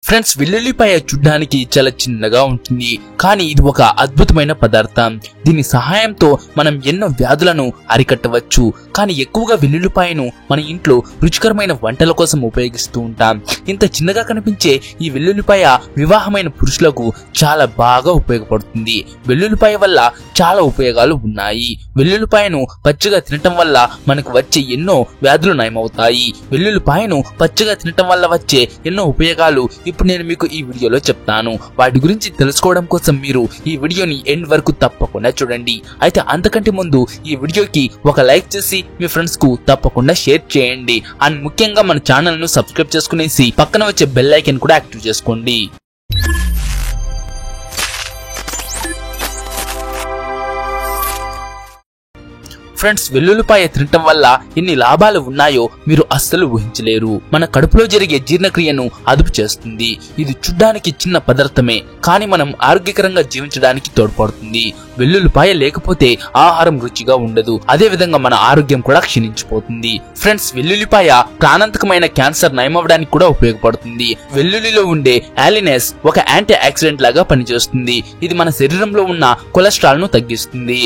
Friends, వెల్లుల్లిపాయ చూడ్డానికి చాలా చిన్నగా ఉంటుంది, కానీ ఇది ఒక అద్భుతమైన పదార్థం. దీని సహాయంతో మనం ఎన్నో వ్యాధులను అరికట్టవచ్చు. కానీ ఎక్కువగా వెల్లుల్లిపాయను మన ఇంట్లో రుచికరమైన వంటల కోసం ఉపయోగిస్తూ ఉంటాం. ఇంత చిన్నగా కనిపించే ఈ వెల్లుల్లిపాయ వివాహమైన పురుషులకు చాలా బాగా ఉపయోగపడుతుంది. వెల్లుల్లిపాయ వల్ల చాలా ఉపయోగాలు ఉన్నాయి. వెల్లుల్లిపాయను పచ్చిగా తినటం వల్ల మనకు వచ్చే ఎన్నో వ్యాధులు నయమవుతాయి. వెల్లుల్లిపాయను పచ్చిగా తినటం వల్ల వచ్చే ఎన్నో ఉపయోగాలు ఇప్పుడు నేను మీకు ఈ వీడియోలో చెప్తాను. వాటి గురించి తెలుసుకోవడం కోసం మీరు ఈ వీడియోని ఎండ్ వరకు తప్పకుండా చూడండి. అయితే అంతకంటే ముందు ఈ వీడియోకి ఒక లైక్ చేసి మీ ఫ్రెండ్స్ కు తప్పకుండా షేర్ చేయండి. అండ్ ముఖ్యంగా మన ఛానల్ ను సబ్స్క్రైబ్ చేసుకునేసి పక్కన వచ్చే బెల్ ఐకాన్ కూడా యాక్టివ్ చేసుకోండి. ఫ్రెండ్స్, వెల్లుల్లిపాయ తినటం వల్ల ఎన్ని లాభాలు ఉన్నాయో మీరు అస్సలు ఊహించలేరు. మన కడుపులో జరిగే జీర్ణక్రియను అదుపు చేస్తుంది. ఇది చూడ్డానికి చిన్న పదార్థమే, కానీ మనం ఆరోగ్యకరంగా జీవించడానికి తోడ్పడుతుంది. వెల్లుల్లిపాయ లేకపోతే ఆహారం రుచిగా ఉండదు. అదే విధంగా మన ఆరోగ్యం కూడా క్షీణించిపోతుంది. ఫ్రెండ్స్, వెల్లుల్లిపాయ ప్రాణాంతకమైన క్యాన్సర్ నయమవడానికి కూడా ఉపయోగపడుతుంది. వెల్లుల్లిలో ఉండే ఆలినేస్ ఒక యాంటీ ఆక్సిడెంట్ లాగా పనిచేస్తుంది. ఇది మన శరీరంలో ఉన్న కొలెస్ట్రాల్ ను తగ్గిస్తుంది.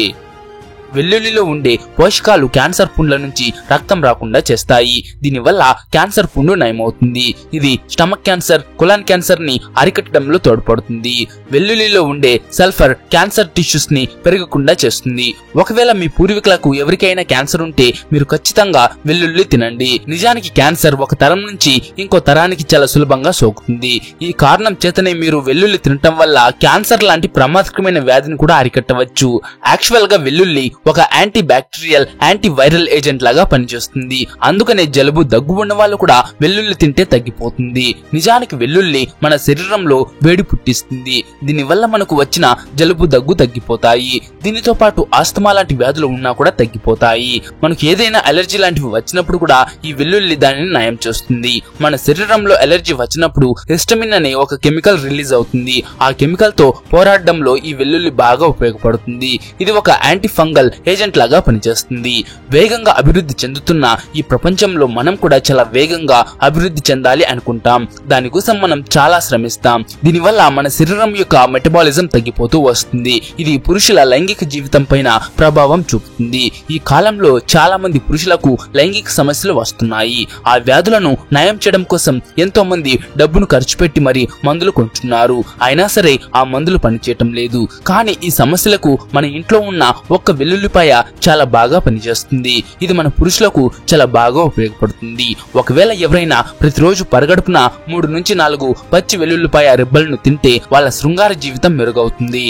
వెల్లుల్లిలో ఉండే పోషకాలు క్యాన్సర్ పుండ్ల నుంచి రక్తం రాకుండా చేస్తాయి. దీనివల్ల క్యాన్సర్ పుండు నయమవుతుంది. ఇది స్టమక్ క్యాన్సర్, కొలాన్ క్యాన్సర్ ని అరికట్టడంలో తోడ్పడుతుంది. వెల్లుల్లిలో ఉండే సల్ఫర్ క్యాన్సర్ టిష్యూస్ ని పెరగకుండా చేస్తుంది. ఒకవేళ మీ పూర్వీకులకు ఎవరికైనా క్యాన్సర్ ఉంటే మీరు ఖచ్చితంగా వెల్లుల్లి తినండి. నిజానికి క్యాన్సర్ ఒక తరం నుంచి ఇంకో తరానికి చాలా సులభంగా సోకుతుంది. ఈ కారణం చేతనే మీరు వెల్లుల్లి తినటం వల్ల క్యాన్సర్ లాంటి ప్రమాదకరమైన వ్యాధిని కూడా అరికట్టవచ్చు. యాక్చువల్ గా వెల్లుల్లి ఒక anti bacterial, anti viral agent లాగా పనిచేస్తుంది. అందుకనే జలుబు, దగ్గు ఉన్న వాళ్ళు కూడా వెల్లుల్లి తింటే తగ్గిపోతుంది. నిజానికి వెల్లుల్లి మన శరీరంలో వేడి పుట్టిస్తుంది. దీనివల్ల మనకు వచ్చిన జలుబు, దగ్గు తగ్గిపోతాయి. దీనితో పాటు ఆస్తమా లాంటి వ్యాధులు ఉన్నా కూడా తగ్గిపోతాయి. మనకు ఏదైనా అలర్జీ లాంటివి వచ్చినప్పుడు కూడా ఈ వెల్లుల్లి దానిని నయం చేస్తుంది. మన శరీరంలో అలర్జీ వచ్చినప్పుడు హిస్టమిన్ అనే ఒక కెమికల్ రిలీజ్ అవుతుంది. ఆ కెమికల్ తో పోరాడడంలో ఈ వెల్లుల్లి బాగా ఉపయోగపడుతుంది. ఇది ఒక యాంటీ ఫంగల్ ఏజెంట్ లాగా పనిచేస్తుంది. వేగంగా అభివృద్ధి చెందుతున్న ఈ ప్రపంచంలో మనం కూడా చాలా వేగంగా అభివృద్ధి చెందాలి అనుకుంటాం. దానికోసం మనం చాలా శ్రమిస్తాం. దీనివల్ల మన శరీరం యొక్క మెటబాలిజం తగ్గిపోతూ వస్తుంది. ఇది పురుషుల లైంగిక జీవితం పైన ప్రభావం చూపుతుంది. ఈ కాలంలో చాలా మంది పురుషులకు లైంగిక సమస్యలు వస్తున్నాయి. ఆ వ్యాధులను నయం చేయడం కోసం ఎంతో మంది డబ్బును ఖర్చు పెట్టి మరి మందులు కొంటున్నారు. అయినా సరే ఆ మందులు పనిచేయటం లేదు. కానీ ఈ సమస్యలకు మన ఇంట్లో ఉన్న ఒక్క వెల్లుల్లిపాయ చాలా బాగా పనిచేస్తుంది. ఇది మన పురుషులకు చాలా బాగా ఉపయోగపడుతుంది. ఒకవేళ ఎవరైనా ప్రతిరోజు పరగడుపున 3 నుంచి 4 పచ్చి వెల్లుల్లిపాయ రెబ్బలను తింటే వాళ్ళ శృంగార జీవితం మెరుగవుతుంది.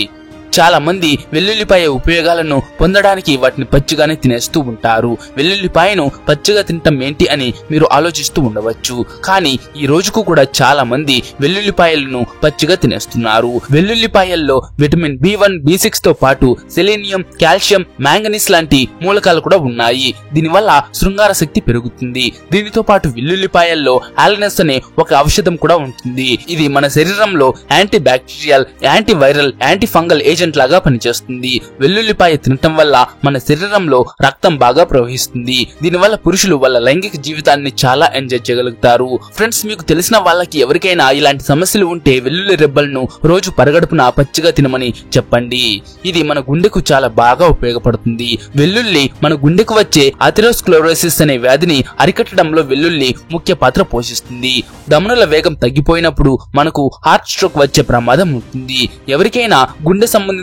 చాలా మంది వెల్లుల్లిపాయ ఉపయోగాలను పొందడానికి వాటిని పచ్చిగానే తినేస్తూ ఉంటారు. వెల్లుల్లిపాయను పచ్చిగా తినటం ఏంటి అని మీరు ఆలోచిస్తూ ఉండవచ్చు. కానీ ఈ రోజుకు కూడా చాలా మంది వెల్లుల్లిపాయలను పచ్చిగా తినేస్తున్నారు. వెల్లుల్లిపాయల్లో విటమిన్ B1, B6 తో పాటు సెలీనియం, కాల్షియం, మ్యాంగనీస్ లాంటి మూలకాలు కూడా ఉన్నాయి. దీనివల్ల శృంగార శక్తి పెరుగుతుంది. దీనితో పాటు వెల్లుల్లిపాయల్లో ఆలినస్ అనే ఒక ఔషధం కూడా ఉంటుంది. ఇది మన శరీరంలో anti bacterial, anti viral, anti fungal agent లాగా పనిచేస్తుంది. వెల్లుల్లిపాయ తినటం వల్ల మన శరీరంలో రక్తం బాగా ప్రవహిస్తుంది. దీనివల్ల పురుషులు వాళ్ళ లైంగిక జీవితాన్ని చాలా ఎంజాయ్ చేయగలుగుతారు. ఫ్రెండ్స్, మీకు తెలిసిన వాళ్ళకి ఎవరికైనా ఇలాంటి సమస్యలు ఉంటే వెల్లుల్లి రెబ్బలను రోజు పరగడుపున పచ్చిగా తినమని చెప్పండి. ఇది మన గుండెకు చాలా బాగా ఉపయోగపడుతుంది. వెల్లుల్లి మన గుండెకు వచ్చే అథెరోస్క్లెరోసిస్ అనే వ్యాధిని అరికట్టడంలో వెల్లుల్లి ముఖ్య పాత్ర పోషిస్తుంది. ధమనుల వేగం తగ్గిపోయినప్పుడు మనకు హార్ట్ స్ట్రోక్ వచ్చే ప్రమాదం ఉంటుంది. ఎవరికైనా గుండె సంబంధిత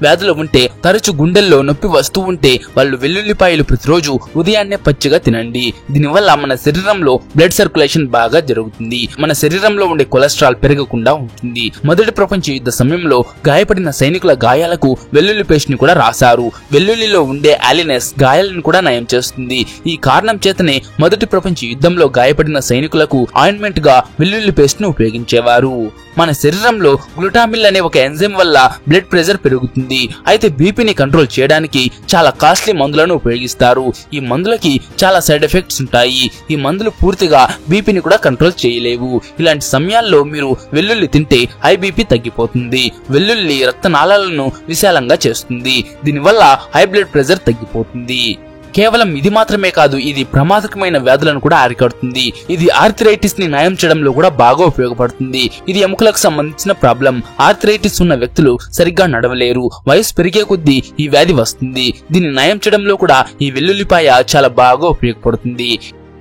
వ్యాధులు ఉంటే, తరచు గుండెల్లో నొప్పి వస్తూ ఉంటే వాళ్ళు వెల్లుల్లిపాయలు ప్రతిరోజు ఉదయాన్నే పచ్చిగా తినండి. దీనివల్ల మన శరీరంలో బ్లడ్ సర్క్యులేషన్ బాగా జరుగుతుంది. మన శరీరంలో ఉండే కొలెస్ట్రాల్ పెరగకుండా ఉంటుంది. మొదటి ప్రపంచ యుద్ధ సమయంలో గాయపడిన సైనికుల గాయాలకు వెల్లుల్లి పేస్ట్ ని కూడా రాశారు. వెల్లుల్లిలో ఉండే ఆలినస్ గాయాలను కూడా నయం చేస్తుంది. ఈ కారణం చేతనే మొదటి ప్రపంచ యుద్ధంలో గాయపడిన సైనికులకు ఆయింట్మెంట్ గా వెల్లుల్లి పేస్ట్ ను ఉపయోగించేవారు. మన శరీరంలో గ్లూటామిల్ అనే ఒక ఎంజైమ్ వల్ల బ్లడ్ ప్రెషర్ పెరుగుతుంది. అయితే బీపీని కంట్రోల్ చేయడానికి చాలా కాస్ట్లీ మందులను ఉపయోగిస్తారు. ఈ మందులకి చాలా సైడ్ ఎఫెక్ట్స్ ఉంటాయి. ఈ మందులు పూర్తిగా బీపీని కూడా కంట్రోల్ చేయలేవు. ఇలాంటి సమయాల్లో మీరు వెల్లుల్లి తింటే హై బీపీ తగ్గిపోతుంది. వెల్లుల్లి రక్తనాళాలను విశాలంగా చేస్తుంది. దీనివల్ల హై బ్లడ్ ప్రెషర్ తగ్గిపోతుంది. కేవలం ఇది మాత్రమే కాదు, ఇది ప్రమాదకరమైన వ్యాధులను కూడా అరికడుతుంది. ఇది ఆర్థరైటిస్ ని నయం చేయడంలో కూడా బాగా ఉపయోగపడుతుంది. ఇది ఎముకలకు సంబంధించిన ప్రాబ్లం. ఆర్థరైటిస్ ఉన్న వ్యక్తులు సరిగ్గా నడవలేరు. వయసు పెరిగే కొద్దీ ఈ వ్యాధి వస్తుంది. దీన్ని నయం చేయడంలో కూడా ఈ వెల్లుల్లిపాయ చాలా బాగా ఉపయోగపడుతుంది.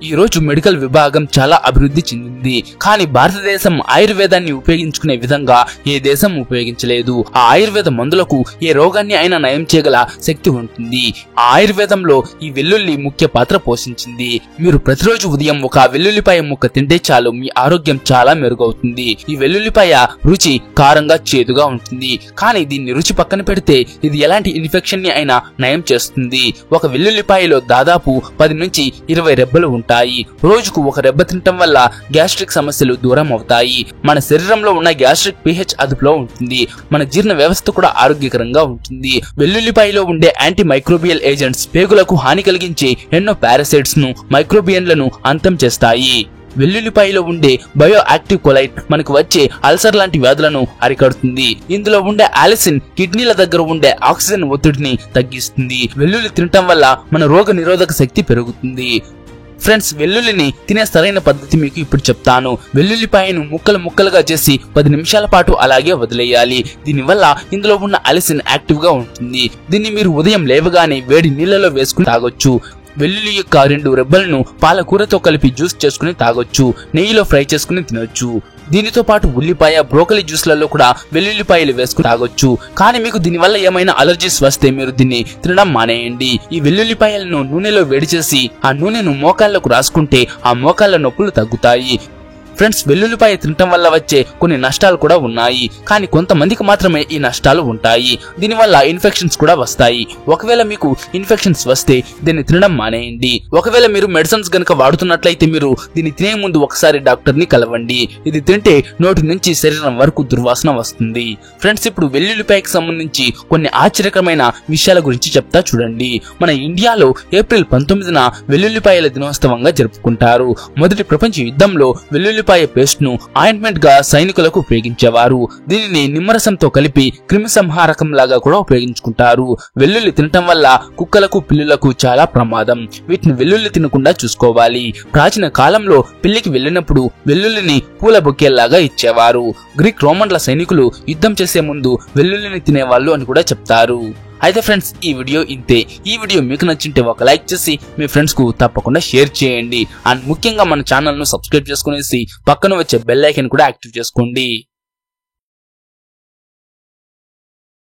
ఈ రోజు మెడికల్ విభాగం చాలా అభివృద్ధి చెందింది. కానీ భారతదేశం ఆయుర్వేదాన్ని ఉపయోగించుకునే విధంగా ఏ దేశం ఉపయోగించలేదు. ఆ ఆయుర్వేద మందులకు ఏ రోగాన్ని అయినా నయం చేయగల శక్తి ఉంటుంది. ఆ ఆయుర్వేదంలో ఈ వెల్లుల్లి ముఖ్య పాత్ర పోషించింది. మీరు ప్రతిరోజు ఉదయం ఒక వెల్లుల్లిపాయ ముక్క తింటే చాలు, మీ ఆరోగ్యం చాలా మెరుగవుతుంది. ఈ వెల్లుల్లిపాయ రుచి కారంగా చేదుగా ఉంటుంది. కానీ దీన్ని రుచి పక్కన పెడితే ఇది ఎలాంటి ఇన్ఫెక్షన్ ని అయినా నయం చేస్తుంది. ఒక వెల్లుల్లిపాయలో దాదాపు 10 నుంచి 20 రెబ్బలు ఉంటాయి. రోజుకు ఒక రెబ్బ తినటం వల్ల గ్యాస్ట్రిక్ సమస్యలు దూరం అవుతాయి. మన శరీరంలో ఉన్న గ్యాస్ట్రిక్ pH అదుపులో ఉంటుంది. మన జీర్ణ వ్యవస్థ కూడా ఆరోగ్యకరంగా ఉంటుంది. వెల్లుల్లిపాయలో ఉండే యాంటీ మైక్రోబియల్ ఏజెంట్స్ పేగులకు హాని కలిగించే ఎన్నో పారాసైట్స్ ను, మైక్రోబియన్లను అంతం చేస్తాయి. వెల్లుల్లిపాయలో ఉండే బయో యాక్టివ్ కొలైట్ మనకు వచ్చే అల్సర్ లాంటి వ్యాధులను అరికడుతుంది. ఇందులో ఉండే ఆలిసిన్ కిడ్నీల దగ్గర ఉండే ఆక్సిజన్ ఒత్తిడిని తగ్గిస్తుంది. వెల్లుల్లి తినటం వల్ల మన రోగ నిరోధక శక్తి పెరుగుతుంది. ఫ్రెండ్స్, వెల్లుల్లిని తినే సరైన పద్ధతి మీకు ఇప్పుడు చెప్తాను. వెల్లుల్లిపాయను ముక్కలుగా చేసి 10 నిమిషాల పాటు అలాగే వదిలేయాలి. దీనివల్ల ఇందులో ఉన్న అలిసిన్ యాక్టివ్ గా ఉంటుంది. దీన్ని మీరు ఉదయం లేవగానే వేడి నీళ్లలో వేసుకుని తాగొచ్చు. వెల్లుల్లి యొక్క 2 రెబ్బలను పాలకూరతో కలిపి జ్యూస్ చేసుకుని తాగొచ్చు. నెయ్యిలో ఫ్రై చేసుకుని తినొచ్చు. దీనితో పాటు ఉల్లిపాయ, బ్రోకలీ జ్యూస్లలో కూడా వెల్లుల్లిపాయలు వేసుకుని తాగొచ్చు. కానీ మీకు దీనివల్ల ఏమైనా అలర్జీస్ వస్తే మీరు దీన్ని తినడం మానేయండి. ఈ వెల్లుల్లిపాయలను నూనెలో వేడి చేసి ఆ నూనెను మోకాళ్లకు రాసుకుంటే ఆ మోకాళ్ల నొప్పులు తగ్గుతాయి. ఫ్రెండ్స్, వెల్లుల్లిపాయ తినటం వల్ల వచ్చే కొన్ని నష్టాలు కూడా ఉన్నాయి. కానీ కొంతమందికి మాత్రమే ఈ నష్టాలు ఉంటాయి. దీనివల్ల ఇన్ఫెక్షన్స్ కూడా వస్తాయి. ఒకవేళ మీకు ఇన్ఫెక్షన్స్ వస్తే దీన్ని తినడం మానేయండి. ఒకవేళ మీరు మెడిసిన్స్ గనుక వాడుతున్నట్లయితే మీరు దీన్ని తినే ముందు ఒకసారి డాక్టర్ ని కలవండి. ఇది తింటే నోటి నుంచి శరీరం వరకు దుర్వాసన వస్తుంది. ఫ్రెండ్స్, ఇప్పుడు వెల్లుల్లిపాయకి సంబంధించి కొన్ని ఆశ్చర్యకరమైన విషయాల గురించి చెప్తా చూడండి. మన ఇండియాలో ఏప్రిల్ 19న వెల్లుల్లిపాయల దినోత్సవంగా జరుపుకుంటారు. మొదటి ప్రపంచ యుద్ధంలో వెల్లుల్లిపాయ పేస్ట్ ను ఆయింట్మెంట్ గా సైనికులకు ఉపయోగించేవారు. దీనిని నిమ్మరసంతో కలిపి క్రిమి సంహారకం లాగా కూడా ఉపయోగించుకుంటారు. వెల్లుల్లి తినటం వల్ల కుక్కలకు, పిల్లులకు చాలా ప్రమాదం. వీటిని వెల్లుల్లి తినకుండా చూసుకోవాలి. ప్రాచీన కాలంలో పెళ్లికి వెళ్ళినప్పుడు వెల్లుల్లిని పూల బొకేల్లాగా ఇచ్చేవారు. గ్రీక్ రోమన్ల సైనికులు యుద్ధం చేసే ముందు వెల్లుల్లిని తినేవాళ్ళు అని కూడా చెప్తారు. అయితే ఫ్రెండ్స్, ఈ వీడియో ఇంతే. ఈ వీడియో మీకు నచ్చింటే ఒక లైక్ చేసి మీ ఫ్రెండ్స్ కు తప్పకుండా షేర్ చేయండి. అండ్ ముఖ్యంగా మన ఛానల్ ను సబ్స్క్రైబ్ చేసుకునేసి పక్కన వచ్చే బెల్ ఐకాన్ కూడా యాక్టివ్ చేసుకోండి.